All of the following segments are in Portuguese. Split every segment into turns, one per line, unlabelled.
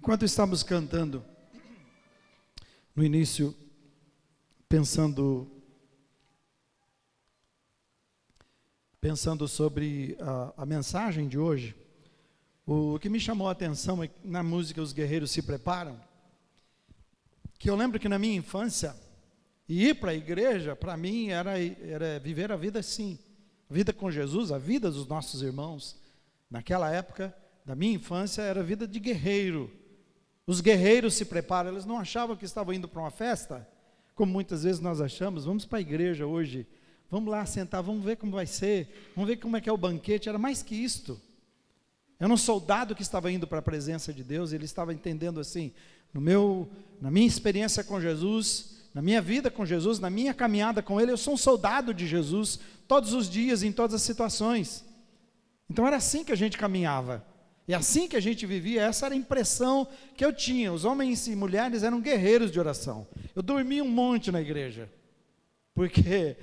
Enquanto estamos cantando, no início, pensando sobre a mensagem de hoje, o que me chamou a atenção é que na música Os Guerreiros Se Preparam, que eu lembro que na minha infância, ir para a igreja, para mim, era viver a vida assim, a vida com Jesus, a vida dos nossos irmãos. Naquela época, da minha infância, era vida de guerreiro. Os guerreiros se preparam, eles não achavam que estavam indo para uma festa, como muitas vezes nós achamos, vamos para a igreja hoje, vamos lá sentar, vamos ver como vai ser, vamos ver como é que é o banquete. Era mais que isto. Era um soldado que estava indo para a presença de Deus, ele estava entendendo assim, na minha experiência com Jesus, na minha vida com Jesus, na minha caminhada com Ele, eu sou um soldado de Jesus, todos os dias, em todas as situações. Então era assim que a gente caminhava, e assim que a gente vivia. Essa era a impressão que eu tinha. Os homens e mulheres eram guerreiros de oração. Eu dormia um monte na igreja, porque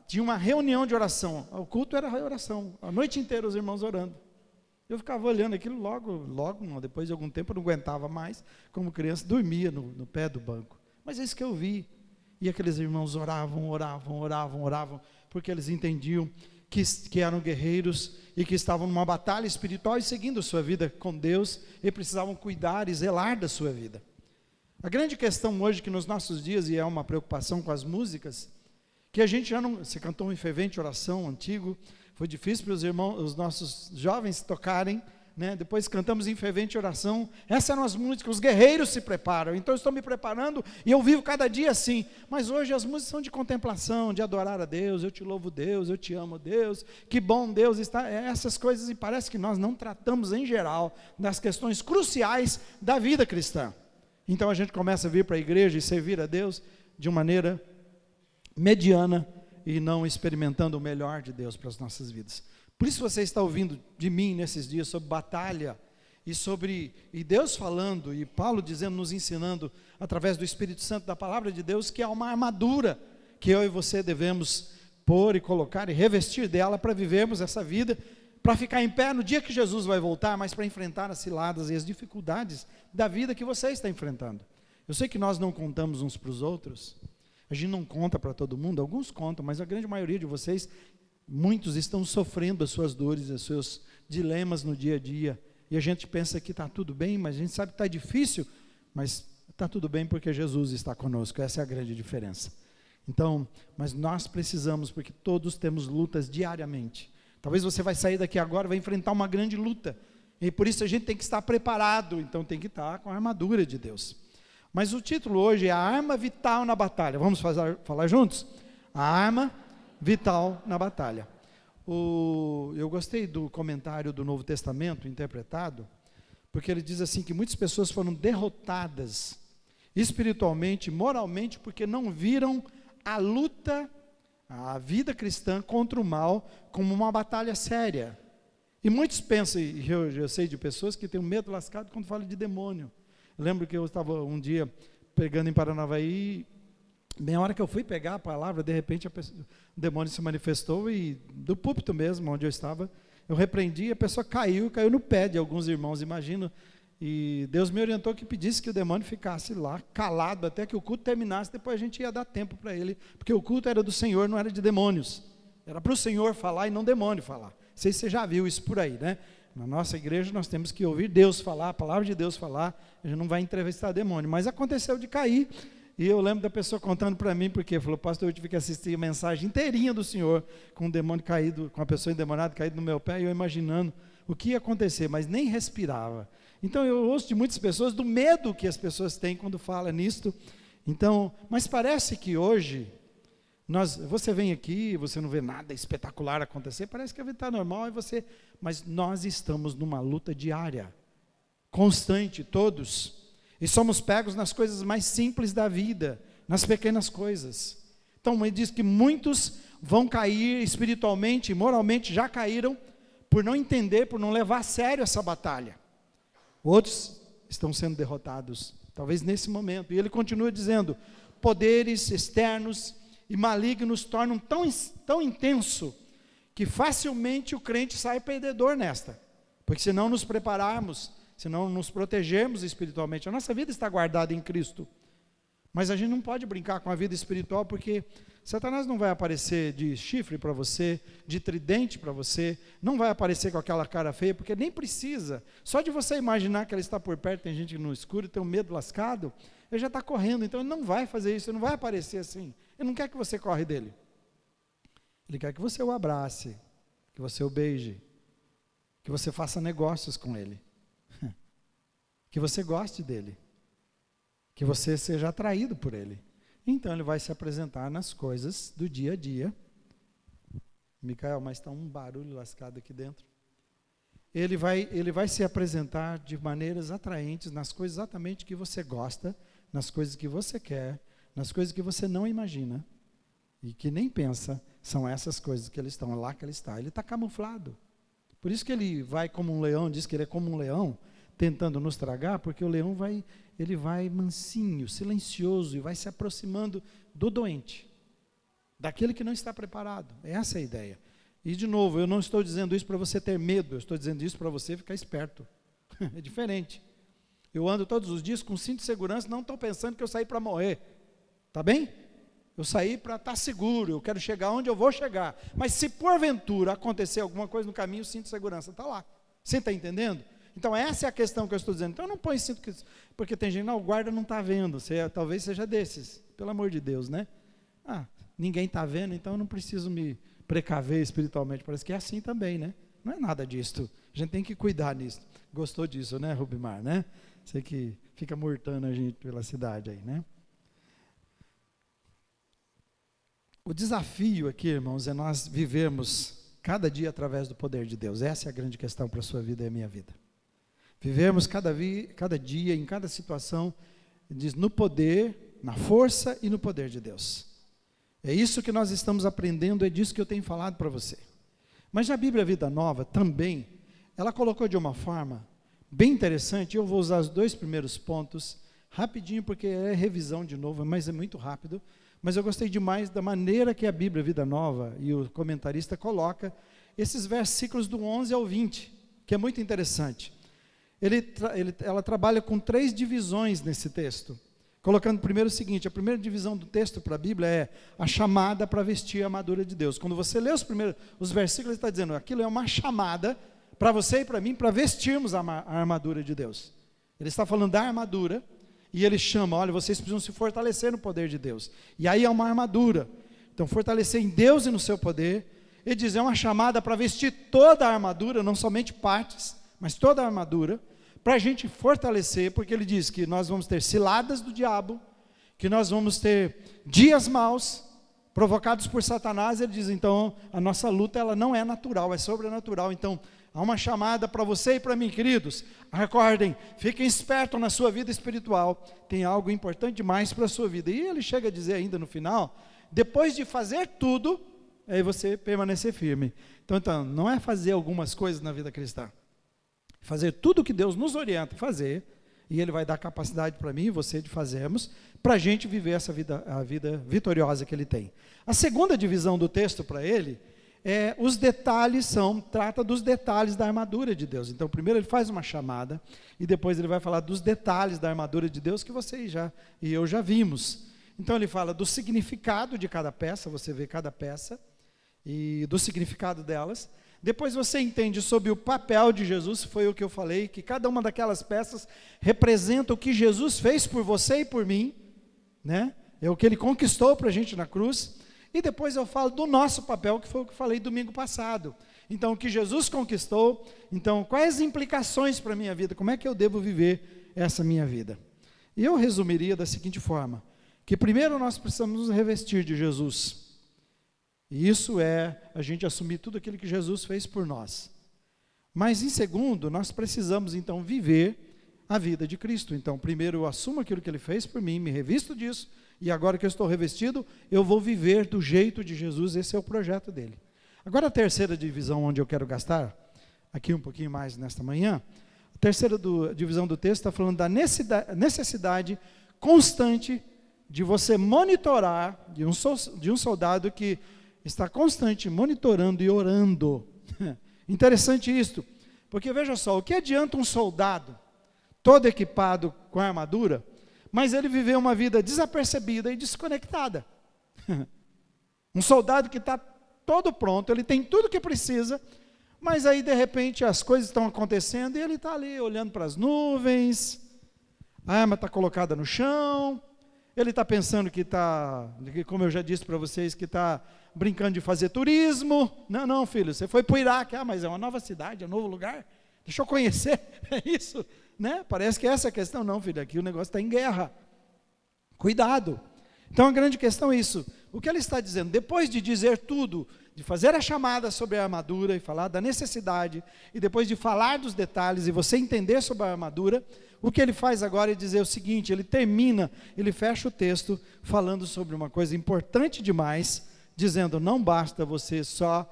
tinha uma reunião de oração, o culto era oração, a noite inteira os irmãos orando. Eu ficava olhando aquilo, logo, depois de algum tempo eu não aguentava mais, como criança, dormia no pé do banco. Mas é isso que eu vi, e aqueles irmãos oravam, porque eles entendiam que eram guerreiros, e que estavam numa batalha espiritual, e seguindo a sua vida com Deus, e precisavam cuidar e zelar da sua vida. A grande questão hoje, que nos nossos dias, e é uma preocupação com as músicas, que a gente já não, se cantou um fervente oração antigo, foi difícil para os nossos jovens tocarem, né? Depois cantamos em fervente oração. Essas eram as músicas, os guerreiros se preparam. Então eu estou me preparando e eu vivo cada dia assim. Mas hoje as músicas são de contemplação, de adorar a Deus. Eu te louvo, Deus, eu te amo, Deus, que bom Deus está. Essas coisas, e parece que nós não tratamos em geral das questões cruciais da vida cristã. Então a gente começa a vir para a igreja e servir a Deus de uma maneira mediana, e não experimentando o melhor de Deus para as nossas vidas. Por isso você está ouvindo de mim nesses dias sobre batalha, e Deus falando, e Paulo dizendo, nos ensinando, através do Espírito Santo, da palavra de Deus, que há uma armadura, que eu e você devemos pôr e colocar, e revestir dela, para vivermos essa vida, para ficar em pé no dia que Jesus vai voltar, mas para enfrentar as ciladas e as dificuldades da vida que você está enfrentando. Eu sei que nós não contamos uns para os outros, a gente não conta para todo mundo, alguns contam, mas a grande maioria de vocês, muitos estão sofrendo as suas dores, os seus dilemas no dia a dia, e a gente pensa que está tudo bem, mas a gente sabe que está difícil, mas está tudo bem porque Jesus está conosco. Essa é a grande diferença. Então, mas nós precisamos, porque todos temos lutas diariamente. Talvez você vai sair daqui agora, vai enfrentar uma grande luta, e por isso a gente tem que estar preparado, então tem que estar com a armadura de Deus. Mas o título hoje é a arma vital na batalha. Vamos falar juntos? A arma vital na batalha. Eu gostei do comentário do Novo Testamento interpretado, porque ele diz assim, que muitas pessoas foram derrotadas espiritualmente, moralmente, porque não viram a luta, a vida cristã contra o mal, como uma batalha séria. E muitos pensam, e eu sei de pessoas que têm um medo lascado quando falam de demônio. Eu lembro que eu estava um dia pregando em Paranavaí, bem a hora que eu fui pegar a palavra, de repente o demônio se manifestou, e do púlpito mesmo, onde eu estava, eu repreendi, a pessoa caiu no pé de alguns irmãos, imagino, e Deus me orientou que pedisse que o demônio ficasse lá, calado, até que o culto terminasse, depois a gente ia dar tempo para ele, porque o culto era do Senhor, não era de demônios, era para o Senhor falar e não demônio falar. Não sei se você já viu isso por aí, né? Na nossa igreja nós temos que ouvir Deus falar, a palavra de Deus falar, a gente não vai entrevistar demônio, mas aconteceu de cair, e eu lembro da pessoa contando para mim, porque falou, pastor, eu tive que assistir a mensagem inteirinha do Senhor, com um demônio caído, com uma pessoa endemoniada caída no meu pé, e eu imaginando o que ia acontecer, mas nem respirava. Então eu ouço de muitas pessoas, do medo que as pessoas têm quando falam nisto. Então, mas parece que hoje, você vem aqui, você não vê nada espetacular acontecer, parece que a vida está normal, mas nós estamos numa luta diária, constante, todos, e somos pegos nas coisas mais simples da vida, nas pequenas coisas. Então ele diz que muitos vão cair espiritualmente, moralmente, já caíram, por não entender, por não levar a sério essa batalha. Outros estão sendo derrotados, talvez nesse momento, e ele continua dizendo, poderes externos e malignos tornam tão intenso, que facilmente o crente sai perdedor nesta, porque se não nos prepararmos, se não nos protegermos espiritualmente. A nossa vida está guardada em Cristo. Mas a gente não pode brincar com a vida espiritual, porque Satanás não vai aparecer de chifre para você, de tridente para você, não vai aparecer com aquela cara feia, porque nem precisa. Só de você imaginar que ele está por perto, tem gente no escuro, tem um medo lascado, ele já está correndo, então ele não vai fazer isso, ele não vai aparecer assim. Ele não quer que você corre dele. Ele quer que você o abrace, que você o beije, que você faça negócios com ele, que você goste dele, que você seja atraído por ele. Então ele vai se apresentar nas coisas do dia a dia. Micael, mas está um barulho lascado aqui dentro. Ele vai se apresentar de maneiras atraentes nas coisas exatamente que você gosta, nas coisas que você quer, nas coisas que você não imagina e que nem pensa. São essas coisas que ele está, lá que ele está. Ele está camuflado. Por isso que ele vai como um leão, diz que ele é como um leão, tentando nos tragar, porque o leão vai mansinho, silencioso, e vai se aproximando do doente, daquele que não está preparado. Essa é a ideia. E de novo, eu não estou dizendo isso para você ter medo, eu estou dizendo isso para você ficar esperto. É diferente. Eu ando todos os dias com cinto de segurança, não estou pensando que eu saí para morrer. Tá bem? Eu saí para estar seguro, eu quero chegar onde eu vou chegar. Mas se porventura acontecer alguma coisa no caminho, o cinto de segurança está lá. Você está entendendo? Então essa é a questão que eu estou dizendo. Então não põe cinto, porque tem gente, não, o guarda não está vendo. Você talvez seja desses, pelo amor de Deus, né? Ninguém está vendo, então eu não preciso me precaver espiritualmente. Parece que é assim também, né? Não é nada disso. A gente tem que cuidar nisso. Gostou disso, né, Rubimar, né? Você que fica mortando a gente pela cidade aí, né? O desafio aqui, irmãos, é nós vivermos cada dia através do poder de Deus. Essa é a grande questão para a sua vida e a minha vida. Vivemos cada dia, em cada situação, diz, no poder, na força e no poder de Deus. É isso que nós estamos aprendendo, é disso que eu tenho falado para você. Mas a Bíblia Vida Nova também, ela colocou de uma forma bem interessante. Eu vou usar os 2 primeiros pontos, rapidinho, porque é revisão de novo, mas é muito rápido. Mas eu gostei demais da maneira que a Bíblia Vida Nova e o comentarista coloca esses versículos do 11 ao 20, que é muito interessante. Ela trabalha com 3 divisões nesse texto, colocando primeiro o seguinte: a primeira divisão do texto para a Bíblia é a chamada para vestir a armadura de Deus. Quando você lê os versículos, ele está dizendo, aquilo é uma chamada para você e para mim, para vestirmos a armadura de Deus. Ele está falando da armadura, e ele chama, olha, vocês precisam se fortalecer no poder de Deus. E aí é uma armadura. Então, fortalecer em Deus e no seu poder. Ele diz, é uma chamada para vestir toda a armadura, não somente partes, mas toda a armadura, para a gente fortalecer, porque ele diz que nós vamos ter ciladas do diabo, que nós vamos ter dias maus, provocados por Satanás. Ele diz, então, a nossa luta, ela não é natural, é sobrenatural. Então, há uma chamada para você e para mim, queridos. Acordem, fiquem espertos na sua vida espiritual. Tem algo importante demais para a sua vida. E ele chega a dizer ainda no final, depois de fazer tudo, aí você permanecer firme. Então, não é fazer algumas coisas na vida cristã. Fazer tudo o que Deus nos orienta a fazer, e Ele vai dar capacidade para mim e você de fazermos, para a gente viver essa vida, a vida vitoriosa que Ele tem. A segunda divisão do texto para ele, os detalhes trata dos detalhes da armadura de Deus. Então, primeiro ele faz uma chamada, e depois ele vai falar dos detalhes da armadura de Deus, que você e eu já vimos. Então ele fala do significado de cada peça, você vê cada peça, e do significado delas. Depois você entende sobre o papel de Jesus, foi o que eu falei, que cada uma daquelas peças representa o que Jesus fez por você e por mim, né? É o que Ele conquistou para a gente na cruz. E depois eu falo do nosso papel, que foi o que eu falei domingo passado. Então, o que Jesus conquistou, então, quais as implicações para a minha vida, como é que eu devo viver essa minha vida? E eu resumiria da seguinte forma, que primeiro nós precisamos nos revestir de Jesus. E isso é a gente assumir tudo aquilo que Jesus fez por nós. Mas em segundo, nós precisamos então viver a vida de Cristo. Então, primeiro eu assumo aquilo que Ele fez por mim, me revisto disso, e agora que eu estou revestido, eu vou viver do jeito de Jesus. Esse é o projeto dele. Agora a terceira divisão onde eu quero gastar, aqui um pouquinho mais nesta manhã, a terceira divisão do texto está falando da necessidade constante de você monitorar, de um soldado que está constante monitorando e orando. Interessante isto, porque veja só, o que adianta um soldado todo equipado com a armadura, mas ele viveu uma vida desapercebida e desconectada. Um soldado que está todo pronto, ele tem tudo que precisa, mas aí de repente as coisas estão acontecendo e ele está ali olhando para as nuvens, a arma está colocada no chão, ele está pensando que está, como eu já disse para vocês, que está brincando de fazer turismo. Não, filho, você foi para o Iraque, mas é uma nova cidade, é um novo lugar, deixa eu conhecer, é isso, né? Parece que essa é a questão. Não, filho, aqui o negócio está em guerra, cuidado. Então a grande questão é isso, o que ele está dizendo, depois de dizer tudo, de fazer a chamada sobre a armadura e falar da necessidade, e depois de falar dos detalhes e você entender sobre a armadura, o que ele faz agora é dizer o seguinte, ele termina, ele fecha o texto falando sobre uma coisa importante demais, dizendo, não basta você só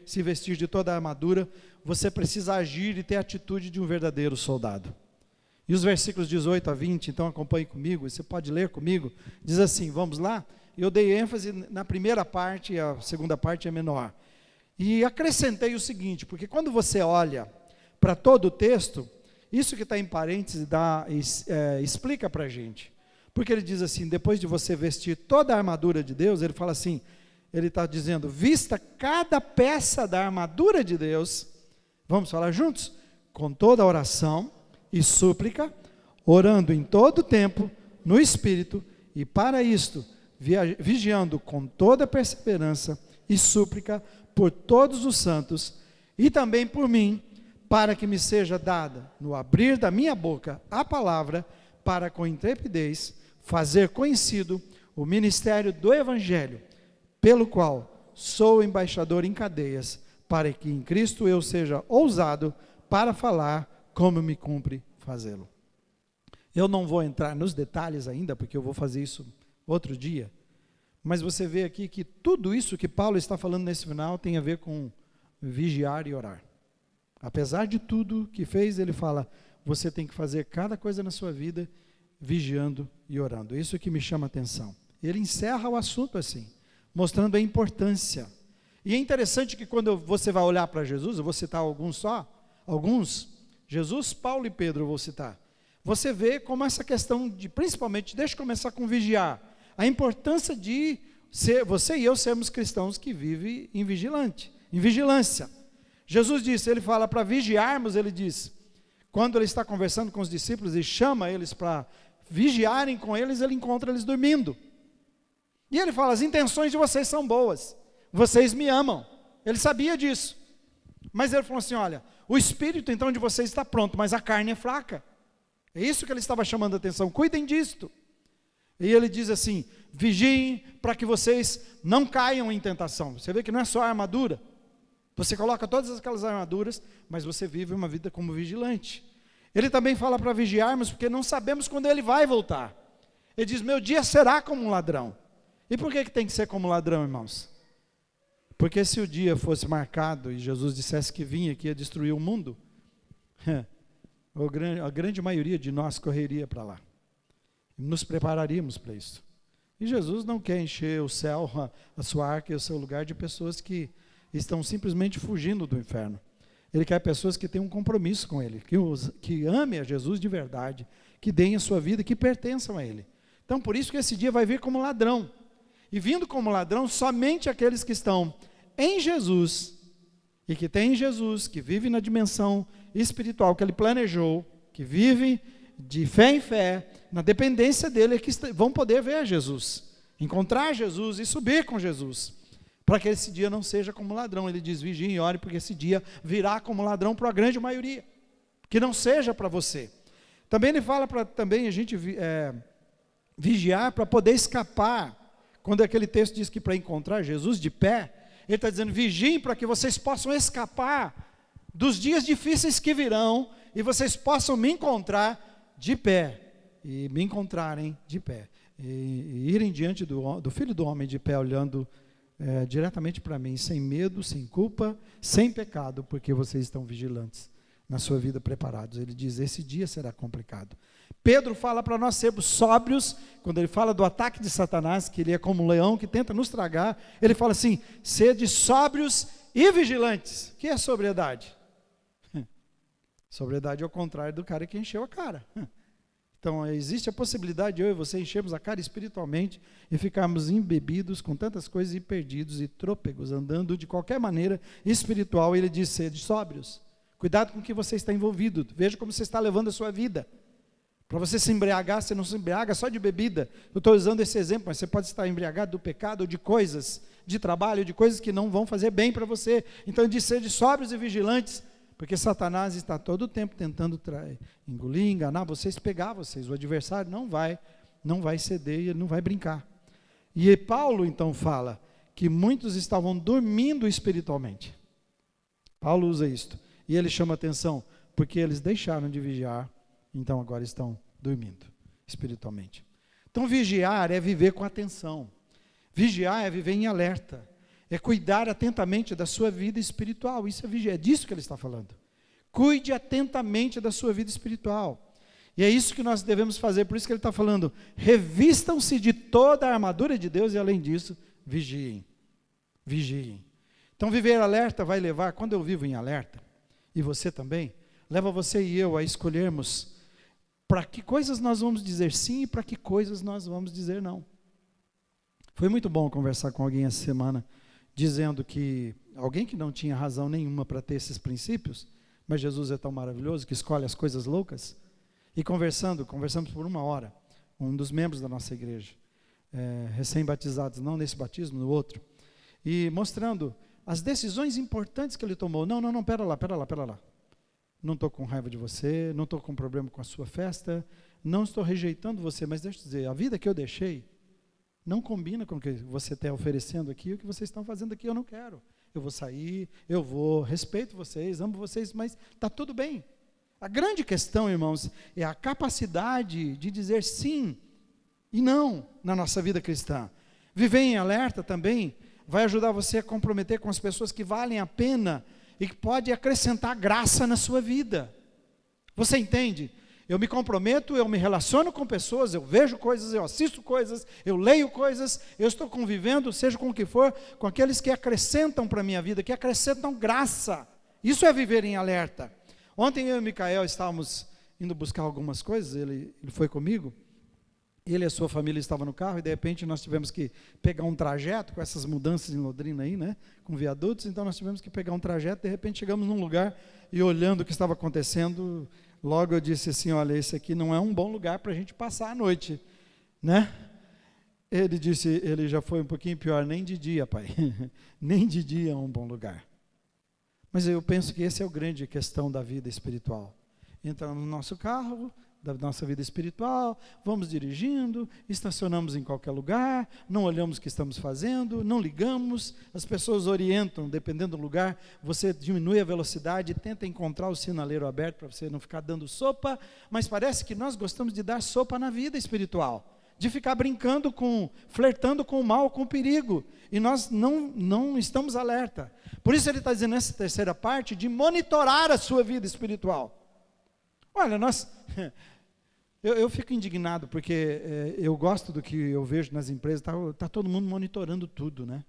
se vestir de toda a armadura, você precisa agir e ter a atitude de um verdadeiro soldado. E os versículos 18 a 20, então acompanhe comigo, você pode ler comigo, diz assim, vamos lá? Eu dei ênfase na primeira parte, a segunda parte é menor. E acrescentei o seguinte, porque quando você olha para todo o texto, isso que está em parênteses explica para a gente. Porque ele diz assim, depois de você vestir toda a armadura de Deus, ele fala assim, ele está dizendo, vista cada peça da armadura de Deus, vamos falar juntos? Com toda oração e súplica, orando em todo tempo, no Espírito, e para isto, vigiando com toda perseverança e súplica por todos os santos, e também por mim, para que me seja dada, no abrir da minha boca, a palavra, para com intrepidez, fazer conhecido o ministério do Evangelho, pelo qual sou embaixador em cadeias, para que em Cristo eu seja ousado para falar como me cumpre fazê-lo. Eu não vou entrar nos detalhes ainda, porque eu vou fazer isso outro dia, mas você vê aqui que tudo isso que Paulo está falando nesse final tem a ver com vigiar e orar. Apesar de tudo que fez, ele fala, você tem que fazer cada coisa na sua vida, vigiando e orando. Isso que me chama a atenção. Ele encerra o assunto assim, mostrando a importância. E é interessante que quando você vai olhar para Jesus, eu vou citar alguns, Jesus, Paulo e Pedro eu vou citar, você vê como essa questão de, principalmente, deixa eu começar com vigiar, a importância de você e eu sermos cristãos que vivem em vigilância. Jesus disse, ele fala para vigiarmos, ele diz, quando ele está conversando com os discípulos e chama eles para vigiarem com eles, ele encontra eles dormindo. E ele fala, as intenções de vocês são boas, vocês me amam. Ele sabia disso. Mas ele falou assim, olha, o espírito então de vocês está pronto, mas a carne é fraca. É isso que ele estava chamando a atenção, cuidem disto. E ele diz assim, vigiem para que vocês não caiam em tentação. Você vê que não é só a armadura. Você coloca todas aquelas armaduras, mas você vive uma vida como vigilante. Ele também fala para vigiarmos, porque não sabemos quando ele vai voltar. Ele diz, meu dia será como um ladrão. E por que tem que ser como ladrão, irmãos? Porque se o dia fosse marcado e Jesus dissesse que vinha, que ia destruir o mundo, a grande maioria de nós correria para lá. Nos prepararíamos para isso. E Jesus não quer encher o céu, a sua arca e o seu lugar de pessoas que estão simplesmente fugindo do inferno. Ele quer pessoas que tenham um compromisso com Ele, que amem a Jesus de verdade, que deem a sua vida, que pertençam a Ele. Então, por isso que esse dia vai vir como ladrão. E vindo como ladrão, somente aqueles que estão em Jesus, e que têm Jesus, que vivem na dimensão espiritual que Ele planejou, que vivem de fé em fé, na dependência dEle, é que vão poder ver Jesus, encontrar Jesus e subir com Jesus. Para que esse dia não seja como ladrão. Ele diz, vigiem e ore, porque esse dia virá como ladrão para a grande maioria. Que não seja para você. Também ele fala para a gente vigiar para poder escapar. Quando aquele texto diz que para encontrar Jesus de pé, ele está dizendo, vigiem para que vocês possam escapar dos dias difíceis que virão e vocês possam me encontrar de pé. E me encontrarem de pé. E irem diante do Filho do Homem de pé, olhando diretamente para mim, sem medo, sem culpa, sem pecado, porque vocês estão vigilantes na sua vida, preparados. Ele diz, esse dia será complicado. Pedro fala para nós sermos sóbrios, quando ele fala do ataque de Satanás, que ele é como um leão que tenta nos tragar, ele fala assim, sede sóbrios e vigilantes. O que é sobriedade? Sobriedade é o contrário do cara que encheu a cara. Então, existe a possibilidade de eu e você enchermos a cara espiritualmente e ficarmos embebidos com tantas coisas e perdidos e trôpegos, andando de qualquer maneira espiritual. Ele diz, sede sóbrios. Cuidado com o que você está envolvido. Veja como você está levando a sua vida. Para você se embriagar, você não se embriaga só de bebida. Eu estou usando esse exemplo, mas você pode estar embriagado do pecado ou de coisas, de trabalho, de coisas que não vão fazer bem para você. Então, ele diz, sede sóbrios e vigilantes. Porque Satanás está todo o tempo tentando engolir, enganar vocês, pegar vocês. O adversário não vai ceder e ele não vai brincar. E Paulo então fala que muitos estavam dormindo espiritualmente. Paulo usa isto. E ele chama atenção, porque eles deixaram de vigiar, então agora estão dormindo espiritualmente. Então vigiar é viver com atenção. Vigiar é viver em alerta. É cuidar atentamente da sua vida espiritual. Isso é vigiar, é disso que ele está falando. Cuide atentamente da sua vida espiritual. E é isso que nós devemos fazer, por isso que ele está falando, revistam-se de toda a armadura de Deus e além disso, vigiem. Vigiem. Então viver alerta vai levar, quando eu vivo em alerta, e você também, leva você e eu a escolhermos para que coisas nós vamos dizer sim e para que coisas nós vamos dizer não. Foi muito bom conversar com alguém essa semana, dizendo que alguém que não tinha razão nenhuma para ter esses princípios, mas Jesus é tão maravilhoso que escolhe as coisas loucas, e conversamos por 1 hora, um dos membros da nossa igreja, recém-batizados, não nesse batismo, no outro, e mostrando as decisões importantes que ele tomou. Não, pera lá, não estou com raiva de você, não estou com problema com a sua festa, não estou rejeitando você, mas deixa eu dizer, a vida que eu deixei, não combina com o que você está oferecendo aqui, o que vocês estão fazendo aqui, eu não quero. Eu vou sair, respeito vocês, amo vocês, mas está tudo bem. A grande questão, irmãos, é a capacidade de dizer sim e não na nossa vida cristã. Viver em alerta também vai ajudar você a comprometer com as pessoas que valem a pena e que pode acrescentar graça na sua vida. Você entende? Eu me comprometo, eu me relaciono com pessoas, eu vejo coisas, eu assisto coisas, eu leio coisas, eu estou convivendo, seja com o que for, com aqueles que acrescentam para a minha vida, que acrescentam graça. Isso é viver em alerta. Ontem eu e o Micael estávamos indo buscar algumas coisas, ele foi comigo, ele e a sua família estavam no carro, e de repente nós tivemos que pegar um trajeto, com essas mudanças em Londrina aí, né, com viadutos, então nós tivemos que pegar um trajeto, de repente chegamos num lugar, e olhando o que estava acontecendo, logo eu disse assim, olha, esse aqui não é um bom lugar para a gente passar a noite, né? Ele disse, ele já foi um pouquinho pior, nem de dia, pai, nem de dia é um bom lugar. Mas eu penso que essa é a grande questão da vida espiritual. Entramos no nosso carro, da nossa vida espiritual, vamos dirigindo, estacionamos em qualquer lugar, não olhamos o que estamos fazendo, não ligamos, as pessoas orientam, dependendo do lugar, você diminui a velocidade, tenta encontrar o sinaleiro aberto para você não ficar dando sopa, mas parece que nós gostamos de dar sopa na vida espiritual, de ficar brincando flertando com o mal, com o perigo, e nós não estamos alerta. Por isso ele está dizendo nessa terceira parte, de monitorar a sua vida espiritual. Olha, eu fico indignado, porque eu gosto do que eu vejo nas empresas, está todo mundo monitorando tudo, né?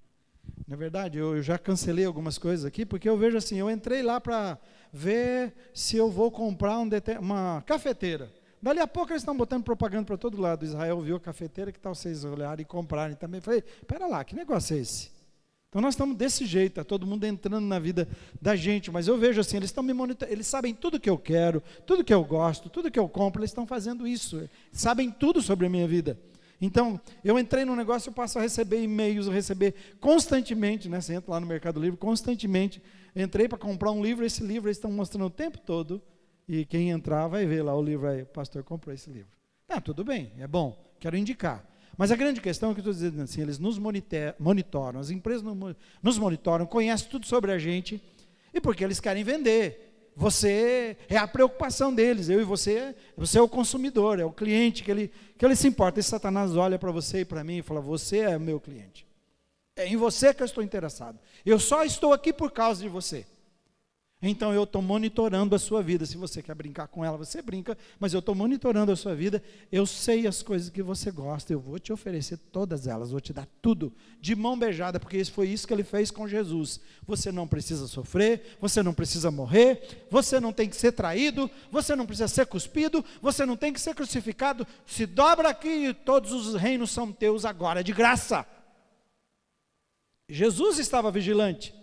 Na verdade, eu já cancelei algumas coisas aqui, porque eu vejo assim, eu entrei lá para ver se eu vou comprar uma cafeteira. Dali a pouco eles estão botando propaganda para todo lado. Israel viu a cafeteira, que tal vocês olharem e comprarem também? Falei, espera lá, que negócio é esse? Então nós estamos desse jeito, está todo mundo entrando na vida da gente, mas eu vejo assim, eles estão me monitorando, eles sabem tudo que eu quero, tudo que eu gosto, tudo que eu compro, eles estão fazendo isso, sabem tudo sobre a minha vida. Então, eu entrei no negócio, eu passo a receber e-mails, receber constantemente, né? Você entra lá no Mercado Livre, constantemente, entrei para comprar um livro, esse livro eles estão mostrando o tempo todo, e quem entrar vai ver lá o livro aí, o pastor comprou esse livro. Tudo bem, é bom, quero indicar. Mas a grande questão é que eu estou dizendo assim, eles nos monitoram, as empresas nos monitoram, conhecem tudo sobre a gente, e porque eles querem vender. Você é a preocupação deles, eu e você é o consumidor, é o cliente que ele se importa. E Satanás olha para você e para mim e fala, você é meu cliente. É em você que eu estou interessado. Eu só estou aqui por causa de você. Então eu estou monitorando a sua vida. Se você quer brincar com ela, você brinca, mas eu estou monitorando a sua vida. Eu sei as coisas que você gosta, eu vou te oferecer todas elas, vou te dar tudo, de mão beijada, porque foi isso que ele fez com Jesus. Você não precisa sofrer, você não precisa morrer, você não tem que ser traído, você não precisa ser cuspido, você não tem que ser crucificado. Se dobra aqui e todos os reinos são teus agora, de graça. Jesus estava vigilante.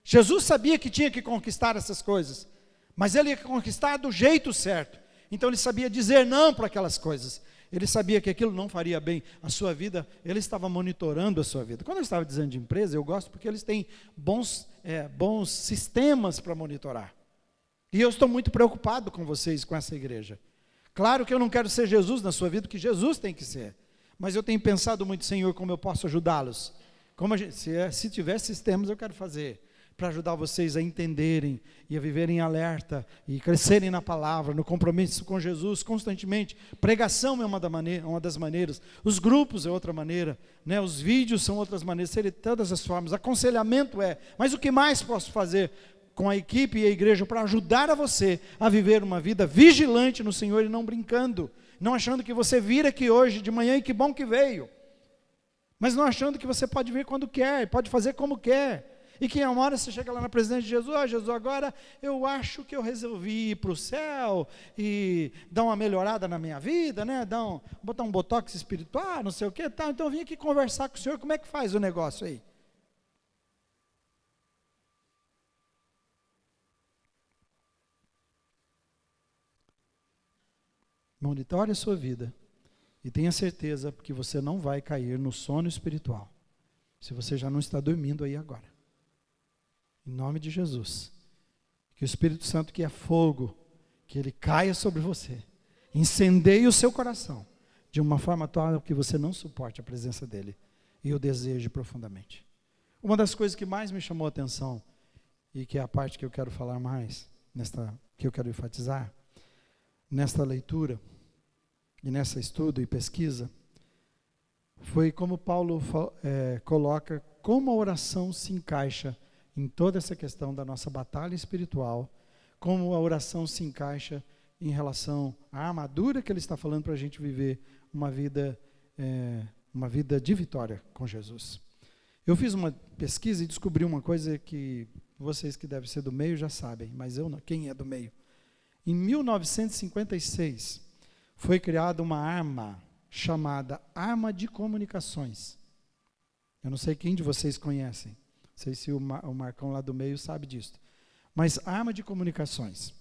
Jesus sabia que tinha que conquistar essas coisas, mas ele ia conquistar do jeito certo. Então ele sabia dizer não para aquelas coisas. Ele sabia que aquilo não faria bem à sua vida. Ele estava monitorando a sua vida. Quando eu estava dizendo de empresa, eu gosto porque eles têm bons sistemas para monitorar. E eu estou muito preocupado com vocês, com essa igreja. Claro que eu não quero ser Jesus na sua vida, que Jesus tem que ser. Mas eu tenho pensado muito, Senhor, como eu posso ajudá-los. Se tiver sistemas, eu quero fazer, para ajudar vocês a entenderem e a viverem em alerta e crescerem na palavra, no compromisso com Jesus constantemente. Pregação é uma das maneiras, os grupos é outra maneira, né? Os vídeos são outras maneiras, serem todas as formas, aconselhamento mas o que mais posso fazer com a equipe e a igreja para ajudar a você a viver uma vida vigilante no Senhor e não brincando, não achando que você vira aqui hoje de manhã e que bom que veio, mas não achando que você pode vir quando quer, pode fazer como quer. E que uma hora você chega lá na presença de Jesus, Jesus, agora eu acho que eu resolvi ir para o céu e dar uma melhorada na minha vida, né? Botar um botox espiritual, não sei o que, tal. Então eu vim aqui conversar com o senhor, como é que faz o negócio aí? Monitore a sua vida e tenha certeza que você não vai cair no sono espiritual, se você já não está dormindo aí agora. Em nome de Jesus, que o Espírito Santo, que é fogo, que ele caia sobre você, incendeie o seu coração, de uma forma tal que você não suporte a presença dele, e o deseje profundamente. Uma das coisas que mais me chamou a atenção, e que é a parte que eu quero falar mais, que eu quero enfatizar, nesta leitura, e nessa estudo e pesquisa, foi como Paulo coloca como a oração se encaixa em toda essa questão da nossa batalha espiritual, como a oração se encaixa em relação à armadura que ele está falando para a gente viver uma vida de vitória com Jesus. Eu fiz uma pesquisa e descobri uma coisa que vocês que devem ser do meio já sabem, mas eu não, quem é do meio? Em 1956, foi criada uma arma chamada arma de comunicações. Eu não sei quem de vocês conhecem. Não sei se o Marcão lá do meio sabe disso. Mas arma de comunicações.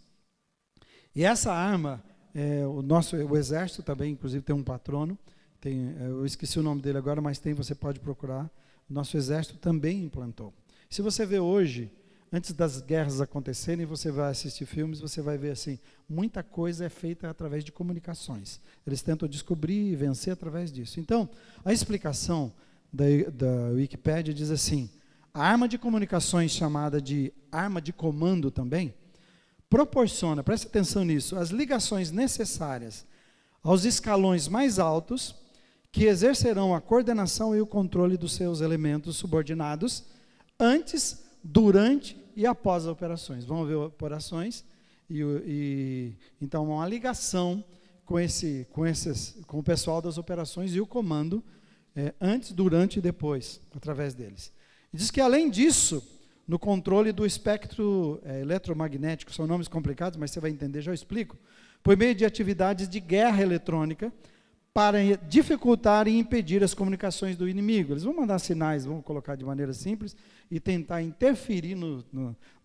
E essa arma, o exército também, inclusive tem um patrono, eu esqueci o nome dele agora, mas você pode procurar. O nosso exército também implantou. Se você vê hoje, antes das guerras acontecerem, você vai assistir filmes, você vai ver assim, muita coisa é feita através de comunicações. Eles tentam descobrir e vencer através disso. Então, a explicação da Wikipédia diz assim: a arma de comunicações, chamada de arma de comando também, proporciona, preste atenção nisso, as ligações necessárias aos escalões mais altos, que exercerão a coordenação e o controle dos seus elementos subordinados, antes, durante e após as operações. Vamos ver operações, então uma ligação com o pessoal das operações e o comando, antes, durante e depois, através deles. E diz que, além disso, no controle do espectro eletromagnético, são nomes complicados, mas você vai entender, já eu explico, por meio de atividades de guerra eletrônica, para dificultar e impedir as comunicações do inimigo. Eles vão mandar sinais, vão colocar de maneira simples, e tentar interferir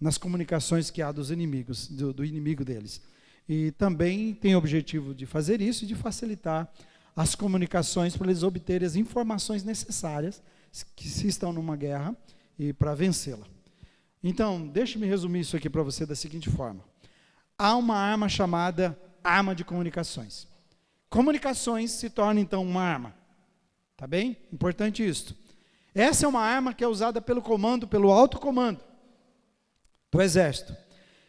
nas comunicações que há dos inimigos, do inimigo deles. E também tem o objetivo de fazer isso e de facilitar as comunicações para eles obterem as informações necessárias que se estão numa guerra e para vencê-la. Então, deixe-me resumir isso aqui para você da seguinte forma. Há uma arma chamada arma de comunicações. Comunicações se tornam, então, uma arma. Tá bem? Importante isso. Essa é uma arma que é usada pelo alto comando do exército.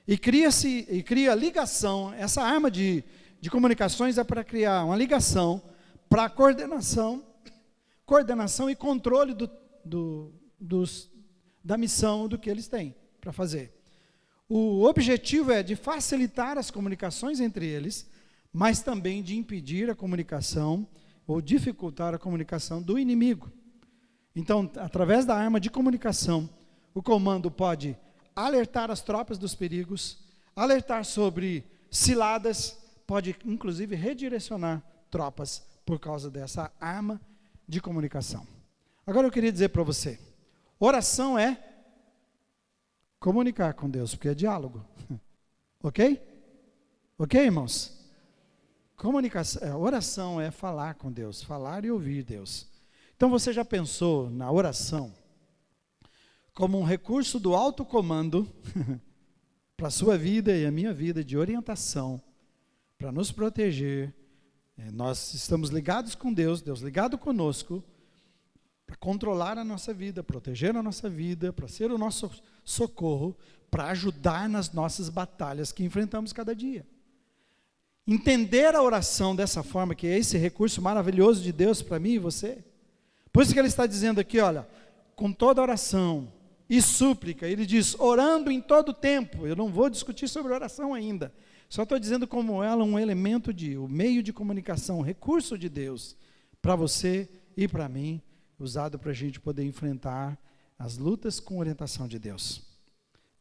E cria ligação, essa arma de comunicações é para criar uma ligação para coordenação e controle da missão do que eles têm para fazer. O objetivo é de facilitar as comunicações entre eles, mas também de impedir a comunicação ou dificultar a comunicação do inimigo. Então, através da arma de comunicação, o comando pode alertar as tropas dos perigos, alertar sobre ciladas, pode inclusive redirecionar tropas por causa dessa arma de comunicação. Agora eu queria dizer para você, oração é comunicar com Deus, porque é diálogo. Ok? Ok, irmãos? Comunicação, oração é falar com Deus, falar e ouvir Deus. Então você já pensou na oração como um recurso do alto comando para a sua vida e a minha vida de orientação, para nos proteger. Nós estamos ligados com Deus, Deus ligado conosco, para controlar a nossa vida, proteger a nossa vida, para ser o nosso socorro, para ajudar nas nossas batalhas que enfrentamos cada dia. Entender a oração dessa forma, que é esse recurso maravilhoso de Deus para mim e você. Por isso que ele está dizendo aqui, olha, com toda oração e súplica, ele diz, orando em todo tempo. Eu não vou discutir sobre oração ainda, só estou dizendo como ela é um elemento o meio de comunicação, recurso de Deus, para você e para mim, usado para a gente poder enfrentar as lutas com orientação de Deus.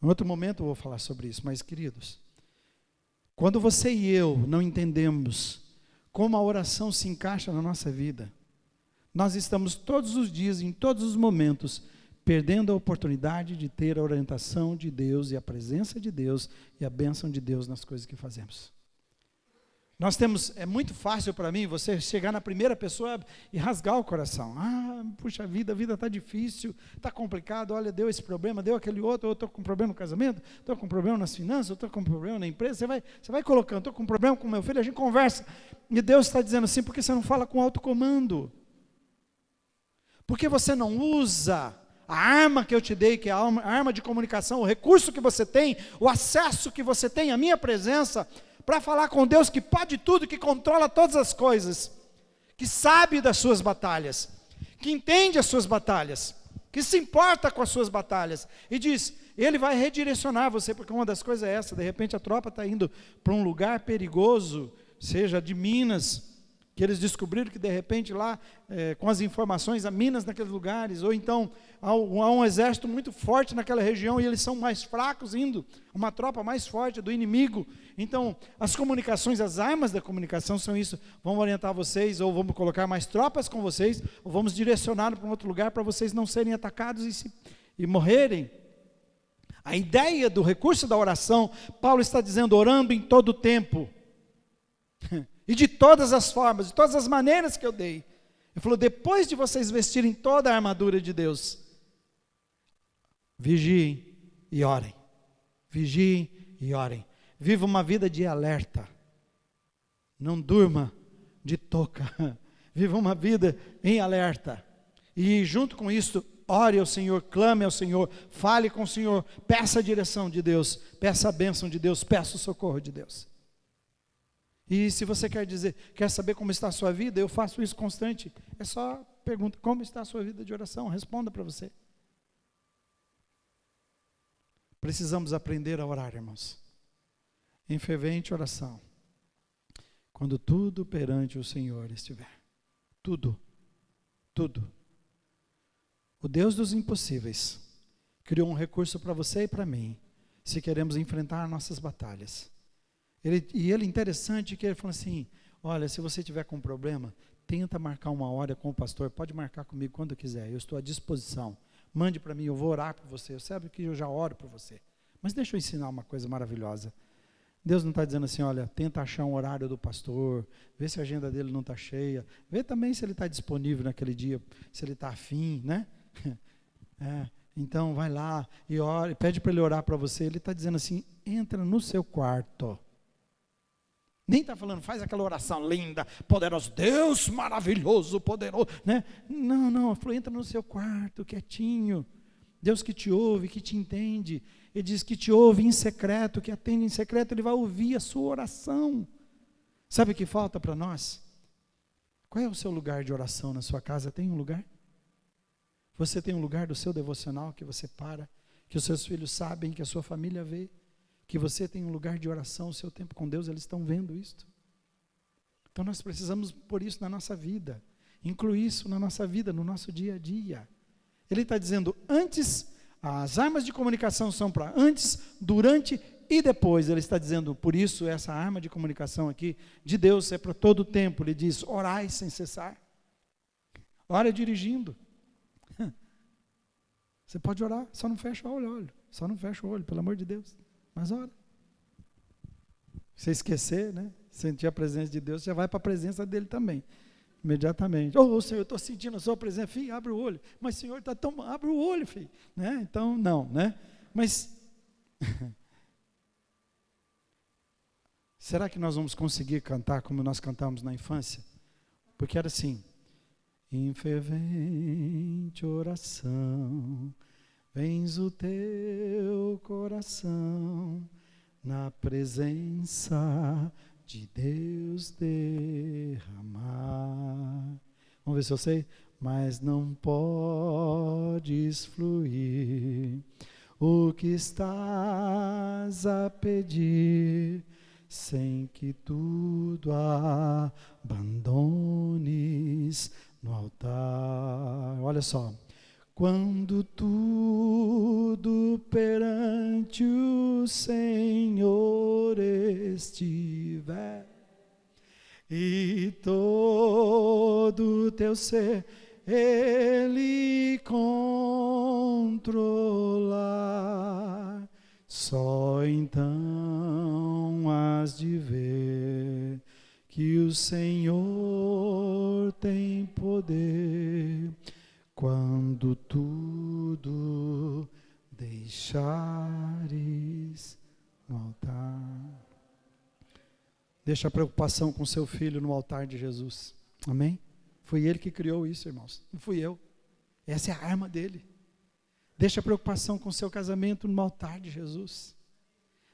Em outro momento eu vou falar sobre isso, mas queridos, quando você e eu não entendemos como a oração se encaixa na nossa vida, nós estamos todos os dias, em todos os momentos, perdendo a oportunidade de ter a orientação de Deus e a presença de Deus e a bênção de Deus nas coisas que fazemos. É muito fácil para mim você chegar na primeira pessoa e rasgar o coração. Puxa vida, a vida está difícil, está complicado, olha, deu esse problema, deu aquele outro, eu estou com problema no casamento, estou com problema nas finanças, eu estou com problema na empresa, você vai colocando, estou com problema com meu filho, a gente conversa, e Deus está dizendo assim, porque você não fala com alto comando? Porque você não usa a arma que eu te dei, que é a arma de comunicação, o recurso que você tem, o acesso que você tem à minha presença, para falar com Deus que pode tudo, que controla todas as coisas, que sabe das suas batalhas, que entende as suas batalhas, que se importa com as suas batalhas, e diz, Ele vai redirecionar você, porque uma das coisas é essa, de repente a tropa está indo para um lugar perigoso, seja de Minas, que eles descobriram que de repente lá, com as informações, há minas naqueles lugares, ou então há um exército muito forte naquela região e eles são mais fracos indo, uma tropa mais forte do inimigo. Então, as comunicações, as armas da comunicação são isso, vamos orientar vocês, ou vamos colocar mais tropas com vocês, ou vamos direcionar para um outro lugar para vocês não serem atacados e morrerem. A ideia do recurso da oração, Paulo está dizendo, orando em todo o tempo, e de todas as formas, de todas as maneiras que eu dei. Ele falou, depois de vocês vestirem toda a armadura de Deus, vigiem e orem. Vigiem e orem. Viva uma vida de alerta. Não durma de touca. Viva uma vida em alerta. E junto com isso, ore ao Senhor, clame ao Senhor, fale com o Senhor, peça a direção de Deus, peça a bênção de Deus, peça o socorro de Deus. E se você quer saber como está a sua vida, eu faço isso constante. É só pergunta, como está a sua vida de oração? Responda para você. Precisamos aprender a orar, irmãos. Em fervente oração. Quando tudo perante o Senhor estiver. Tudo. Tudo. O Deus dos impossíveis criou um recurso para você e para mim, se queremos enfrentar nossas batalhas. Ele interessante que ele falou assim, olha, se você tiver com problema, tenta marcar uma hora com o pastor, pode marcar comigo quando quiser, eu estou à disposição, mande para mim, eu vou orar por você, sabe que eu já oro por você, mas deixa eu ensinar uma coisa maravilhosa, Deus não está dizendo assim, olha, tenta achar um horário do pastor, vê se a agenda dele não está cheia, vê também se ele está disponível naquele dia, se ele está afim, né? Então vai lá e ora, pede para ele orar para você, ele está dizendo assim, entra no seu quarto, nem está falando, faz aquela oração linda, poderoso, Deus maravilhoso, poderoso, né? Não, ele falou, entra no seu quarto, quietinho, Deus que te ouve, que te entende, Ele diz que te ouve em secreto, que atende em secreto, Ele vai ouvir a sua oração. Sabe o que falta para nós? Qual é o seu lugar de oração na sua casa? Tem um lugar? Você tem um lugar do seu devocional que você para, que os seus filhos sabem, que a sua família vê? que você tem um lugar de oração, o seu tempo com Deus, eles estão vendo isto. Então nós precisamos pôr isso na nossa vida, incluir isso na nossa vida, no nosso dia a dia. Ele está dizendo, antes, as armas de comunicação são para antes, durante e depois. Ele está dizendo, por isso, essa arma de comunicação aqui, de Deus, é para todo o tempo. Ele diz, orai sem cessar. Ora dirigindo. Você pode orar, só não fecha o olho. Só não fecha o olho, pelo amor de Deus. Mas ora. Se esquecer, né? Sentir a presença de Deus, já vai para a presença dele também. Imediatamente. Oh, Senhor, eu estou sentindo a sua presença. Filho, abre o olho. Mas, Senhor, está tão... Abre o olho, filho. Né? Então, não, né? Mas... será que nós vamos conseguir cantar como nós cantávamos na infância? Porque era assim. Em fervente oração, vens o teu coração, na presença de Deus derramar. Vamos ver se eu sei. Mas não podes fluir o que estás a pedir, sem que tudo abandones no altar. Olha só. Quando tudo perante o Senhor estiver, e todo teu ser Ele controlar, só então has de ver que o Senhor tem poder. Quando tudo deixares no altar. Deixa a preocupação com seu filho no altar de Jesus. Amém? Foi ele que criou isso, irmãos. Não fui eu. Essa é a arma dele. Deixa a preocupação com seu casamento no altar de Jesus.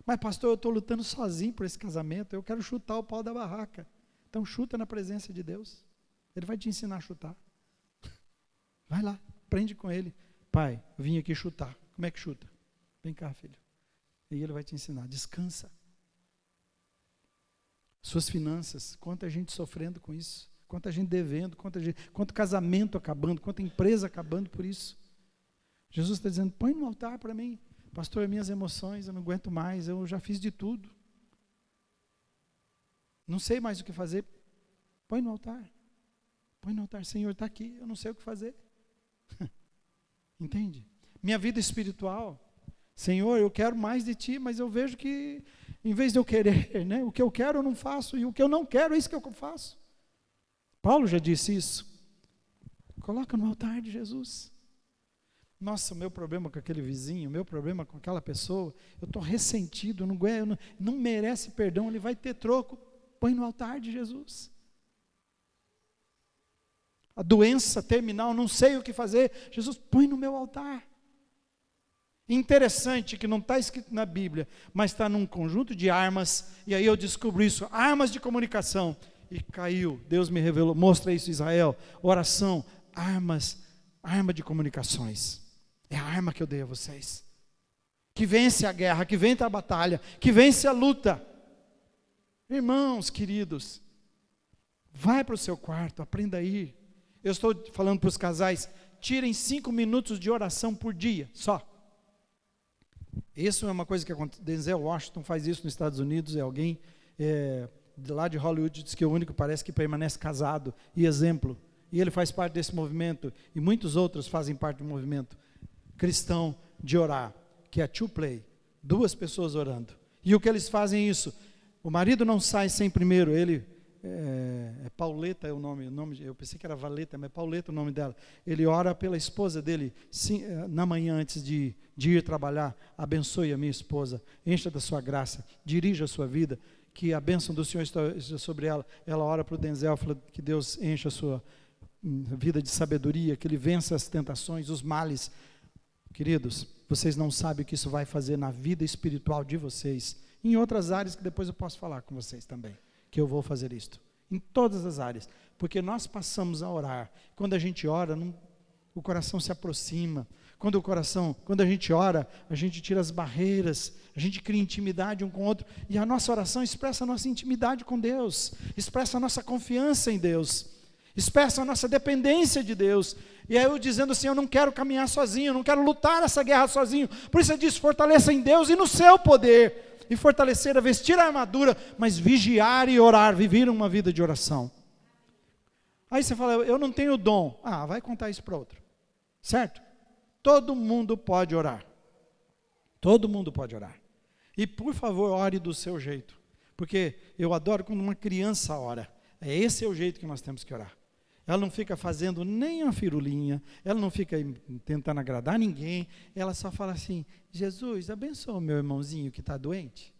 Mas pastor, eu estou lutando sozinho por esse casamento. Eu quero chutar o pau da barraca. Então chuta na presença de Deus. Ele vai te ensinar a chutar. Vai lá, aprende com ele. Pai, eu vim aqui chutar. Como é que chuta? Vem cá, filho. E ele vai te ensinar. Descansa. Suas finanças, quanta gente sofrendo com isso. Quanta gente devendo, quanto casamento acabando, quanta empresa acabando por isso. Jesus está dizendo, põe no altar para mim. Pastor, minhas emoções, eu não aguento mais, eu já fiz de tudo. Não sei mais o que fazer. Põe no altar. Põe no altar. Senhor, está aqui, eu não sei o que fazer. Entende? Minha vida espiritual, Senhor, eu quero mais de Ti, mas eu vejo que, em vez de eu querer, né, o que eu quero eu não faço, e o que eu não quero é isso que eu faço. Paulo já disse isso. Coloca no altar de Jesus. Nossa, o meu problema com aquele vizinho, o meu problema com aquela pessoa, eu estou ressentido, não merece perdão, ele vai ter troco. Põe no altar de Jesus. A doença terminal, não sei o que fazer. Jesus, põe no meu altar. Interessante que não está escrito na Bíblia, mas está num conjunto de armas, e aí eu descubro isso, armas de comunicação, e caiu, Deus me revelou, mostra isso Israel, oração, arma de comunicações, é a arma que eu dei a vocês, que vence a guerra, que vence a batalha, que vence a luta. Irmãos queridos, vai para o seu quarto, aprenda a ir. Eu estou falando para os casais, tirem 5 minutos de oração por dia, só. Isso é uma coisa que acontece, Denzel Washington faz isso nos Estados Unidos, é alguém de lá de Hollywood, diz que é o único parece que permanece casado, e exemplo, e ele faz parte desse movimento, e muitos outros fazem parte do movimento cristão de orar, que é two play, 2 pessoas orando, e o que eles fazem é isso, o marido não sai sem primeiro, ele... Pauleta é o nome, eu pensei que era Valeta, mas Pauleta é o nome dela. Ele ora pela esposa dele, na manhã antes de ir trabalhar. Abençoe a minha esposa, encha da sua graça, dirija a sua vida, que a bênção do Senhor esteja sobre ela. Ela ora para o Denzel, fala que Deus encha a sua vida de sabedoria, que ele vença as tentações, os males. Queridos, vocês não sabem o que isso vai fazer na vida espiritual de vocês, em outras áreas que depois eu posso falar com vocês também, que eu vou fazer isto, em todas as áreas, porque nós passamos a orar, quando a gente ora, o coração se aproxima. Quando a gente ora, a gente tira as barreiras, a gente cria intimidade um com o outro, e a nossa oração expressa a nossa intimidade com Deus, expressa a nossa confiança em Deus, expressa a nossa dependência de Deus. E aí eu dizendo assim, eu não quero caminhar sozinho, eu não quero lutar essa guerra sozinho, por isso ele diz, fortaleça em Deus e no seu poder, e fortalecer a vestir a armadura, mas vigiar e orar, viver uma vida de oração. Aí você fala, eu não tenho dom, vai contar isso para outro, certo? Todo mundo pode orar, todo mundo pode orar, e por favor ore do seu jeito, porque eu adoro quando uma criança ora, esse é o jeito que nós temos que orar. Ela não fica fazendo nem uma firulinha, ela não fica tentando agradar ninguém, ela só fala assim, Jesus, abençoa o meu irmãozinho que está doente.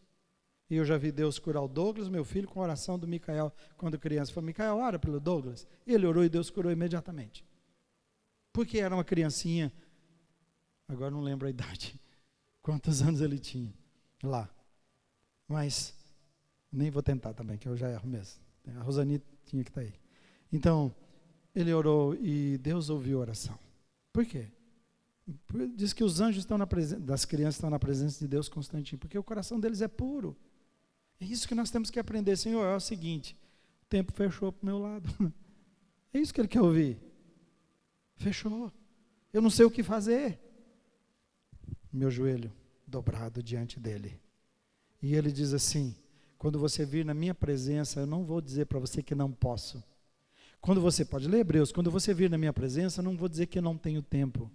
E eu já vi Deus curar o Douglas, meu filho, com a oração do Micael, quando criança. Falei, Micael, ora pelo Douglas. Ele orou e Deus curou imediatamente. Porque era uma criancinha, agora não lembro a idade, quantos anos ele tinha lá. Mas, nem vou tentar também, que eu já erro mesmo. A Rosani tinha que estar aí. Então, ele orou e Deus ouviu a oração. Por quê? Diz que os anjos estão na presença, das crianças estão na presença de Deus constantemente, porque o coração deles é puro. É isso que nós temos que aprender. Senhor, é o seguinte, o tempo fechou para o meu lado. É isso que ele quer ouvir. Fechou. Eu não sei o que fazer. Meu joelho dobrado diante dele. E ele diz assim, quando você vir na minha presença, eu não vou dizer para você que não posso. Quando você, pode ler Hebreus, quando você vir na minha presença, eu não vou dizer que eu não tenho tempo.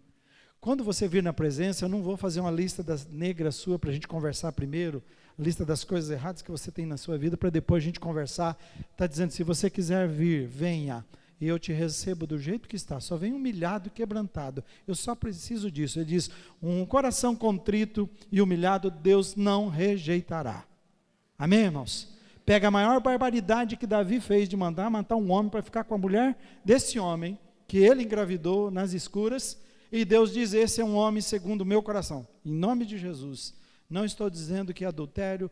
Quando você vir na presença, eu não vou fazer uma lista das negras sua para a gente conversar primeiro, lista das coisas erradas que você tem na sua vida, para depois a gente conversar. Está dizendo, se você quiser vir, venha, e eu te recebo do jeito que está, só vem humilhado e quebrantado, eu só preciso disso. Ele diz, um coração contrito e humilhado, Deus não rejeitará. Amém, irmãos? Pega a maior barbaridade que Davi fez de mandar matar um homem para ficar com a mulher desse homem, que ele engravidou nas escuras, e Deus diz, esse é um homem segundo o meu coração. Em nome de Jesus, não estou dizendo que adultério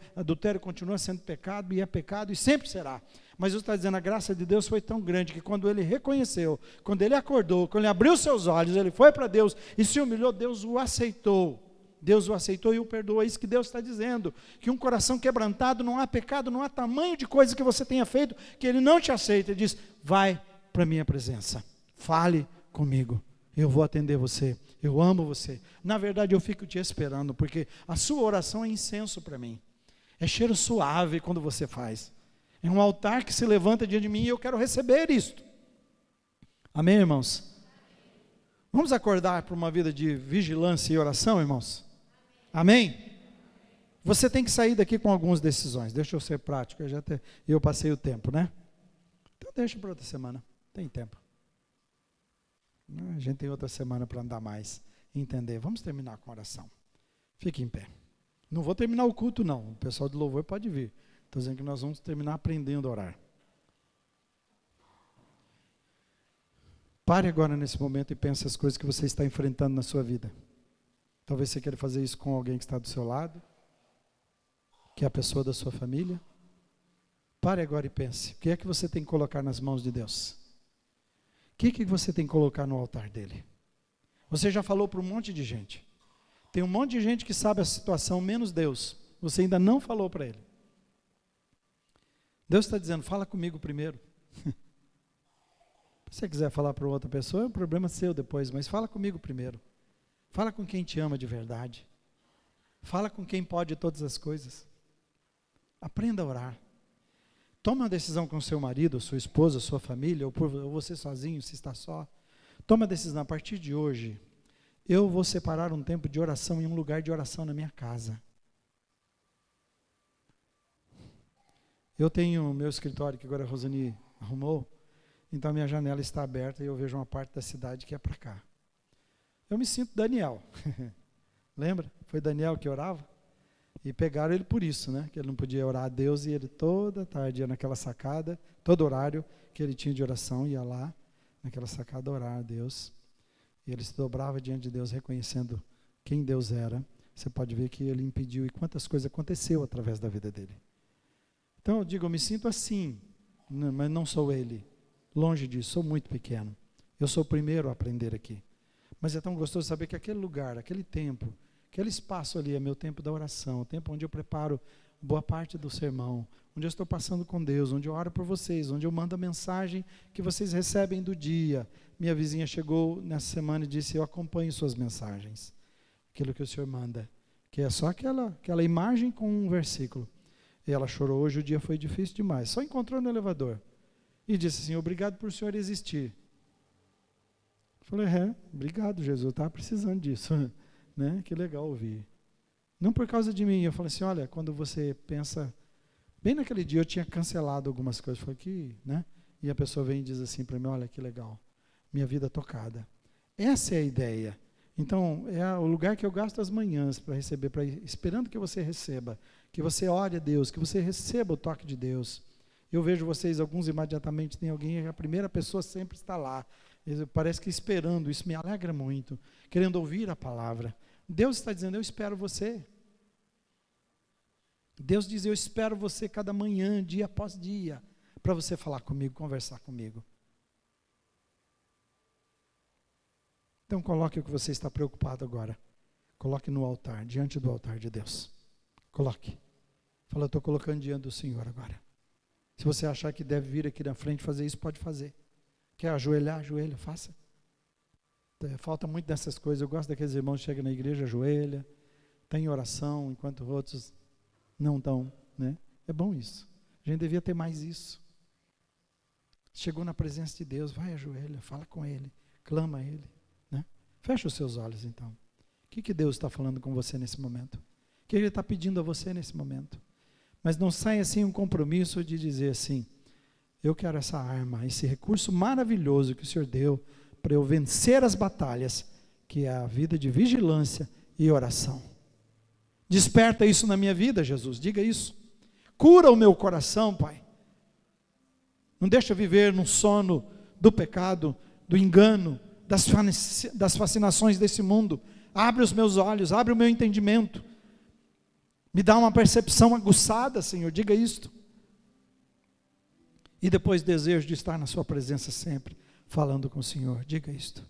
continua sendo pecado, e é pecado, e sempre será. Mas eu estou dizendo, a graça de Deus foi tão grande, que quando ele reconheceu, quando ele acordou, quando ele abriu seus olhos, ele foi para Deus, e se humilhou, Deus o aceitou. Deus o aceitou e o perdoou. É isso que Deus está dizendo, que um coração quebrantado, não há pecado, não há tamanho de coisa que você tenha feito, que ele não te aceita. Ele diz, vai para a minha presença, fale comigo, eu vou atender você, eu amo você. Na verdade eu fico te esperando, porque a sua oração é incenso para mim, é cheiro suave quando você faz, é um altar que se levanta diante de mim e eu quero receber isto. Amém, irmãos? Vamos acordar para uma vida de vigilância e oração, irmãos? Amém? Você tem que sair daqui com algumas decisões. Deixa eu ser prático, eu passei o tempo, né? Então deixa para outra semana, tem tempo. A gente tem outra semana para andar mais, entender. Vamos terminar com oração. Fique em pé. Não vou terminar o culto não, o pessoal de louvor pode vir. Estou dizendo que nós vamos terminar aprendendo a orar. Pare agora nesse momento e pense as coisas que você está enfrentando na sua vida. Talvez você queira fazer isso com alguém que está do seu lado, que é a pessoa da sua família. Pare agora e pense, o que é que você tem que colocar nas mãos de Deus? O que é que você tem que colocar no altar dele? Você já falou para um monte de gente. Tem um monte de gente que sabe a situação, menos Deus. Você ainda não falou para ele. Deus está dizendo, fala comigo primeiro. Se você quiser falar para outra pessoa, é um problema seu depois, mas fala comigo primeiro. Fala com quem te ama de verdade. Fala com quem pode todas as coisas. Aprenda a orar. Toma uma decisão com seu marido, sua esposa, sua família, ou você sozinho, se está só. Toma a decisão, a partir de hoje, eu vou separar um tempo de oração em um lugar de oração na minha casa. Eu tenho o meu escritório, que agora a Rosani arrumou, então a minha janela está aberta e eu vejo uma parte da cidade que é para cá. Eu me sinto Daniel. Lembra? Foi Daniel que orava? E pegaram ele por isso, né? Que ele não podia orar a Deus, e ele toda tarde ia naquela sacada, todo horário que ele tinha de oração, ia lá, naquela sacada orar a Deus. E ele se dobrava diante de Deus, reconhecendo quem Deus era. Você pode ver que ele impediu, e quantas coisas aconteceu através da vida dele. Então eu digo, eu me sinto assim, mas não sou ele. Longe disso, sou muito pequeno. Eu sou o primeiro a aprender aqui. Mas é tão gostoso saber que aquele lugar, aquele tempo, aquele espaço ali é meu tempo da oração, o tempo onde eu preparo boa parte do sermão, onde eu estou passando com Deus, onde eu oro por vocês, onde eu mando a mensagem que vocês recebem do dia. Minha vizinha chegou nessa semana e disse: eu acompanho suas mensagens, aquilo que o Senhor manda, que é só aquela imagem com um versículo. E ela chorou, hoje o dia foi difícil demais, só encontrou no elevador, e disse assim: obrigado por o Senhor existir. Eu falei: obrigado, Jesus, eu estava precisando disso, né? Que legal ouvir. Não por causa de mim, eu falei assim: olha, quando você pensa, bem naquele dia eu tinha cancelado algumas coisas, falei que, né? E a pessoa vem e diz assim para mim: olha que legal, minha vida tocada. Essa é a ideia. Então, é o lugar que eu gasto as manhãs para receber, esperando que você receba, que você ore a Deus, que você receba o toque de Deus. Eu vejo vocês, alguns imediatamente tem alguém, a primeira pessoa sempre está lá, parece que esperando, isso me alegra muito, querendo ouvir a palavra. Deus está dizendo: eu espero você. Deus diz: eu espero você cada manhã, dia após dia, para você falar comigo, conversar comigo. Então coloque o que você está preocupado agora, coloque no altar, diante do altar de Deus. Coloque. Fala: eu estou colocando diante do Senhor agora. Se você achar que deve vir aqui na frente fazer isso, pode fazer. Quer ajoelhar? Ajoelha, faça. Falta muito dessas coisas. Eu gosto daqueles irmãos que chegam na igreja, ajoelha, tem oração, enquanto outros não estão, né? É bom isso. A gente devia ter mais isso. Chegou na presença de Deus, vai, ajoelha, fala com Ele, clama a Ele, né? Fecha os seus olhos então. O que Deus está falando com você nesse momento? O que Ele está pedindo a você nesse momento? Mas não saia assim um compromisso de dizer assim: eu quero essa arma, esse recurso maravilhoso que o Senhor deu para eu vencer as batalhas, que é a vida de vigilância e oração. Desperta isso na minha vida, Jesus, diga isso. Cura o meu coração, Pai. Não deixa eu viver num sono do pecado, do engano, das fascinações desse mundo. Abre os meus olhos, abre o meu entendimento. Me dá uma percepção aguçada, Senhor, diga isto. E depois desejo de estar na sua presença sempre, falando com o Senhor, diga isto.